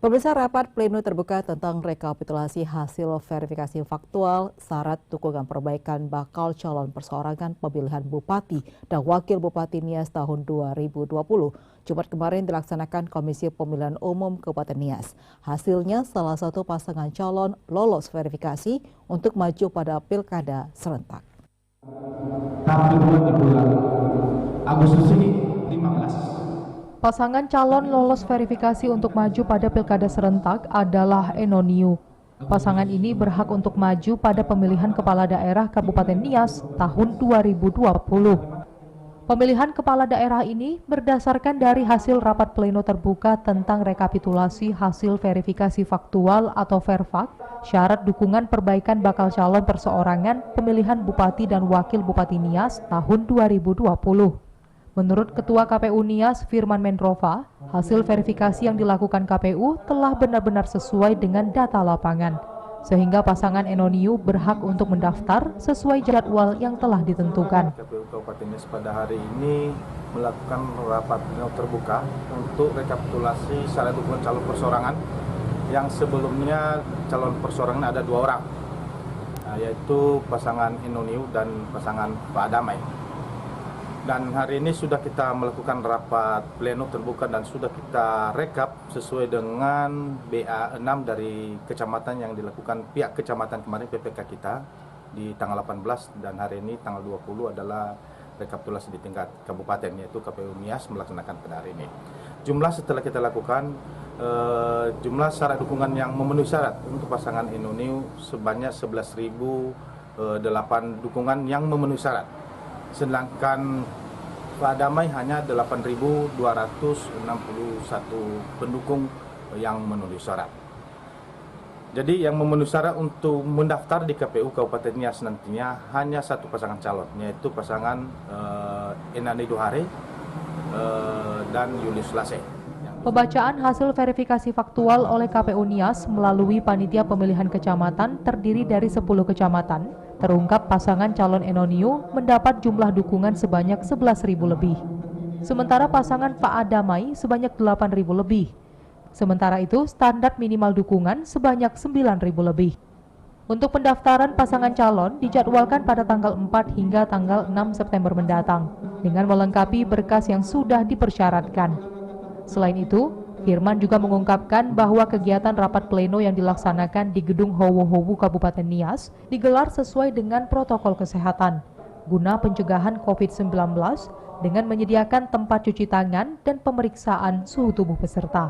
Pemirsa, rapat pleno terbuka tentang rekapitulasi hasil verifikasi faktual syarat dukungan perbaikan bakal calon perseorangan pemilihan Bupati dan Wakil Bupati Nias tahun 2020. Jumat kemarin dilaksanakan Komisi Pemilihan Umum Kabupaten Nias. Hasilnya salah satu pasangan calon lolos verifikasi untuk maju pada pilkada serentak. Tahap kedua di bulan Agustus ini 15. Pasangan calon lolos verifikasi untuk maju pada pilkada serentak adalah Enoniu. Pasangan ini berhak untuk maju pada pemilihan kepala daerah Kabupaten Nias tahun 2020. Pemilihan kepala daerah ini berdasarkan dari hasil rapat pleno terbuka tentang rekapitulasi hasil verifikasi faktual atau verfak, syarat dukungan perbaikan bakal calon perseorangan pemilihan Bupati dan Wakil Bupati Nias tahun 2020. Menurut Ketua KPU Nias, Firman Mendrova, hasil verifikasi yang dilakukan KPU telah benar-benar sesuai dengan data lapangan, sehingga pasangan Enoniu berhak untuk mendaftar sesuai jadwal yang telah ditentukan. KPU Kabupaten Nias pada hari ini melakukan rapat terbuka untuk rekapitulasi syarat dukungan calon perseorangan yang sebelumnya calon perseorangan ada 2 orang, yaitu pasangan Enoniu dan pasangan Pak Damai. Dan hari ini sudah kita melakukan rapat pleno terbuka dan sudah kita rekap sesuai dengan BA6 dari kecamatan yang dilakukan pihak kecamatan kemarin PPK kita di tanggal 18 dan hari ini tanggal 20 adalah rekapitulasi di tingkat kabupaten, yaitu KPU Nias melaksanakan pada hari ini. Jumlah setelah kita lakukan jumlah syarat dukungan yang memenuhi syarat untuk pasangan Enoniu sebanyak 11.008 dukungan yang memenuhi syarat. Sedangkan Pak Damai hanya 8.261 pendukung yang memenuhi syarat. Jadi yang memenuhi syarat untuk mendaftar di KPU Kabupaten Nias nantinya hanya satu pasangan calon, yaitu pasangan Enani Duhare dan Yulius Lase. Pembacaan hasil verifikasi faktual oleh KPU Nias melalui Panitia Pemilihan Kecamatan terdiri dari 10 kecamatan. Terungkap pasangan calon Enoniu mendapat jumlah dukungan sebanyak 11.000 lebih. Sementara pasangan Pak Adamai sebanyak 8.000 lebih. Sementara itu standar minimal dukungan sebanyak 9.000 lebih. Untuk pendaftaran pasangan calon dijadwalkan pada tanggal 4 hingga tanggal 6 September mendatang dengan melengkapi berkas yang sudah dipersyaratkan. Selain itu, Firman juga mengungkapkan bahwa kegiatan rapat pleno yang dilaksanakan di Gedung Howo-Howu Kabupaten Nias digelar sesuai dengan protokol kesehatan guna pencegahan COVID-19 dengan menyediakan tempat cuci tangan dan pemeriksaan suhu tubuh peserta.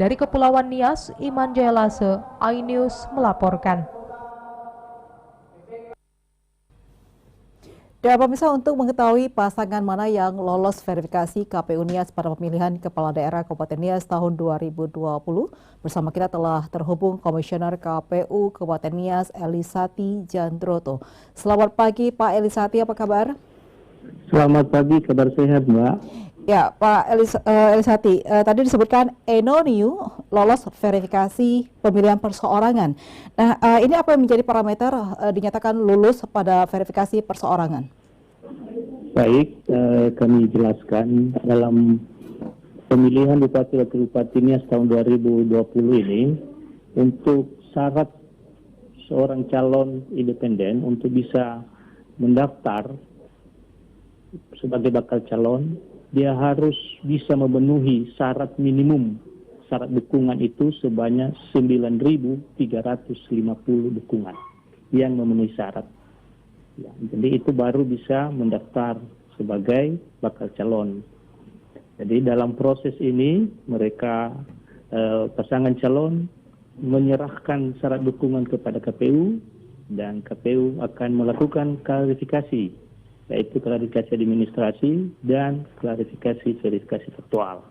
Dari Kepulauan Nias, Iman Jailase, iNews melaporkan. Dan pemirsa, untuk mengetahui pasangan mana yang lolos verifikasi KPU Nias pada pemilihan Kepala Daerah Kabupaten Nias tahun 2020, bersama kita telah terhubung Komisioner KPU Kabupaten Nias Elisati Jandroto. Selamat pagi Pak Elisati, apa kabar? Selamat pagi, kabar sehat Mbak. Ya Pak Elisati, tadi disebutkan Enoniu lolos verifikasi pemilihan perseorangan. Nah, ini apa yang menjadi parameter dinyatakan lulus pada verifikasi perseorangan? Baik, kami jelaskan dalam pemilihan Bupati Wakil Bupati Nias tahun 2020 ini, untuk syarat seorang calon independen untuk bisa mendaftar sebagai bakal calon, dia harus bisa memenuhi syarat minimum. Syarat dukungan itu sebanyak 9.350 dukungan yang memenuhi syarat. Ya, jadi itu baru bisa mendaftar sebagai bakal calon. Jadi dalam proses ini mereka pasangan calon menyerahkan syarat dukungan kepada KPU dan KPU akan melakukan klarifikasi, yaitu klarifikasi administrasi dan klarifikasi verifikasi faktual.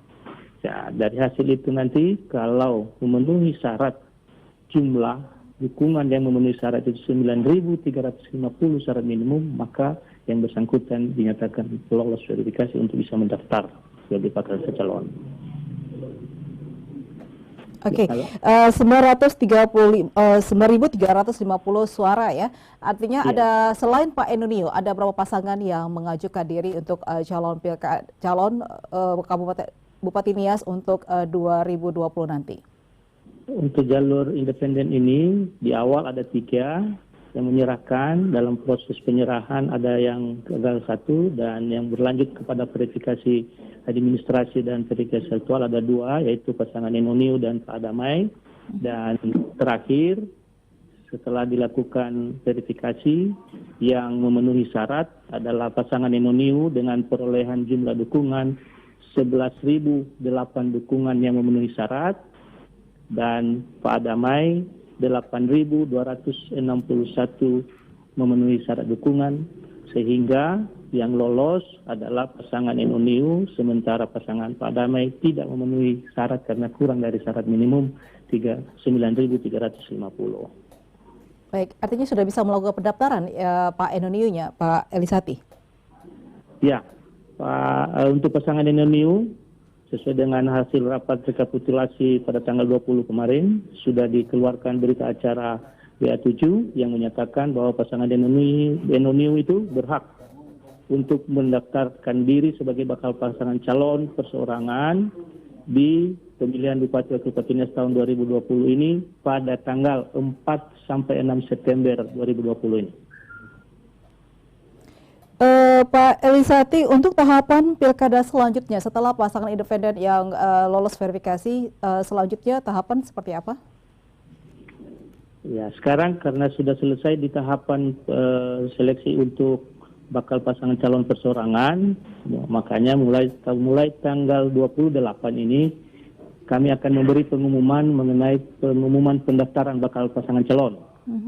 Ya, dari hasil itu nanti kalau memenuhi syarat jumlah dukungan yang memenuhi syarat itu 9.350 syarat minimum, maka yang bersangkutan dinyatakan lolos verifikasi untuk bisa mendaftar sebagai bakal calon. Oke, 9.350 suara ya. Artinya Ya. ada selain Pak Enoniu, ada berapa pasangan yang mengajukan diri untuk calon Kabupaten Bupati Nias untuk 2020 nanti? untuk jalur independen ini di awal ada 3 yang menyerahkan. Dalam proses penyerahan ada yang gagal 1 dan yang berlanjut kepada verifikasi administrasi dan verifikasi faktual ada 2, yaitu pasangan Enoniu dan Pak Damai. Dan terakhir setelah dilakukan verifikasi yang memenuhi syarat adalah pasangan Enoniu dengan perolehan jumlah dukungan 11.008 dukungan yang memenuhi syarat, dan Pak Damai 8.261 memenuhi syarat dukungan, sehingga yang lolos adalah pasangan Enoniu, sementara pasangan Pak Damai tidak memenuhi syarat karena kurang dari syarat minimum 9.350. Baik, artinya sudah bisa melakukan pendaftaran Pak Enoniu-nya, Pak Elisati? Ya, Pak, untuk pasangan Enoniu sesuai dengan hasil rapat rekapitulasi pada tanggal 20 kemarin sudah dikeluarkan berita acara BA7 yang menyatakan bahwa pasangan Enoniu itu berhak untuk mendaftarkan diri sebagai bakal pasangan calon perseorangan di pemilihan Bupati Wakil Bupati Nias tahun 2020 ini pada tanggal 4 sampai 6 September 2020 ini. Pak Elisati, untuk tahapan pilkada selanjutnya setelah pasangan independen yang lolos verifikasi, selanjutnya tahapan seperti apa? Ya, sekarang karena sudah selesai di tahapan seleksi untuk bakal pasangan calon perseorangan, makanya mulai tanggal 28 ini kami akan memberi pengumuman mengenai pengumuman pendaftaran bakal pasangan calon,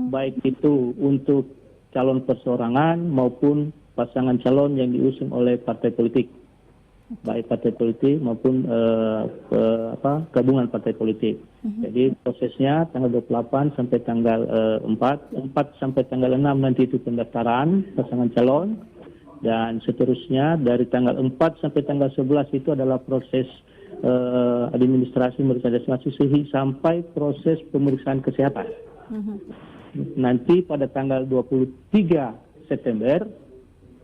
baik itu untuk calon perseorangan maupun pasangan calon yang diusung oleh partai politik, baik partai politik maupun gabungan partai politik. Jadi prosesnya tanggal 28 sampai tanggal 4 sampai tanggal 6 nanti itu pendaftaran pasangan calon, dan seterusnya dari tanggal 4 sampai tanggal 11 itu adalah proses administrasi administrasi sampai proses pemeriksaan kesehatan. Nanti pada tanggal 23 September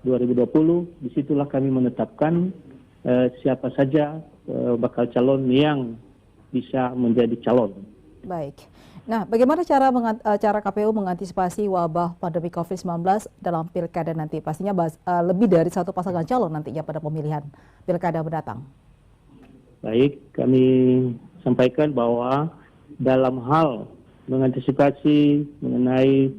2020 disitulah kami menetapkan siapa saja bakal calon yang bisa menjadi calon. Baik. Nah, bagaimana cara KPU mengantisipasi wabah pandemi COVID-19 dalam pilkada nanti? Pastinya lebih dari 1 pasangan calon nantinya pada pemilihan pilkada mendatang. Baik, kami sampaikan bahwa dalam hal mengantisipasi mengenai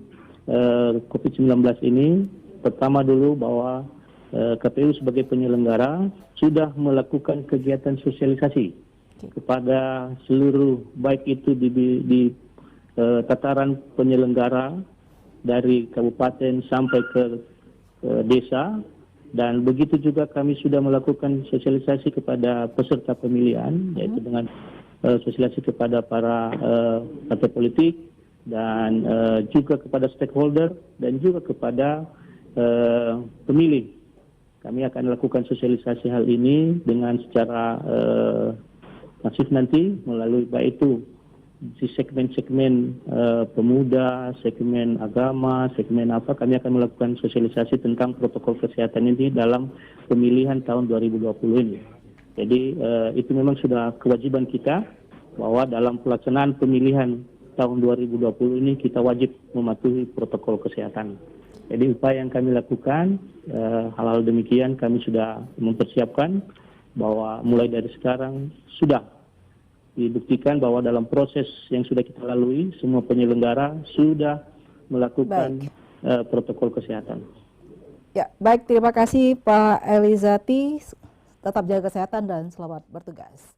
COVID-19 ini, pertama dulu bahwa KPU sebagai penyelenggara sudah melakukan kegiatan sosialisasi kepada seluruh, baik itu di tataran penyelenggara dari kabupaten sampai ke desa, dan begitu juga kami sudah melakukan sosialisasi kepada peserta pemilihan, yaitu dengan sosialisasi kepada para partai politik dan juga kepada stakeholder dan juga kepada pemilih. Kami akan melakukan sosialisasi hal ini dengan secara masif nanti melalui baik itu di segmen-segmen pemuda, segmen agama, segmen apa, kami akan melakukan sosialisasi tentang protokol kesehatan ini dalam pemilihan tahun 2020 ini. Jadi itu memang sudah kewajiban kita bahwa dalam pelaksanaan pemilihan tahun 2020 ini kita wajib mematuhi protokol kesehatan. Jadi upaya yang kami lakukan, hal-hal demikian kami sudah mempersiapkan bahwa mulai dari sekarang sudah dibuktikan bahwa dalam proses yang sudah kita lalui, semua penyelenggara sudah melakukan protokol kesehatan. Ya, baik, terima kasih Pak Elisati. Tetap jaga kesehatan dan selamat bertugas.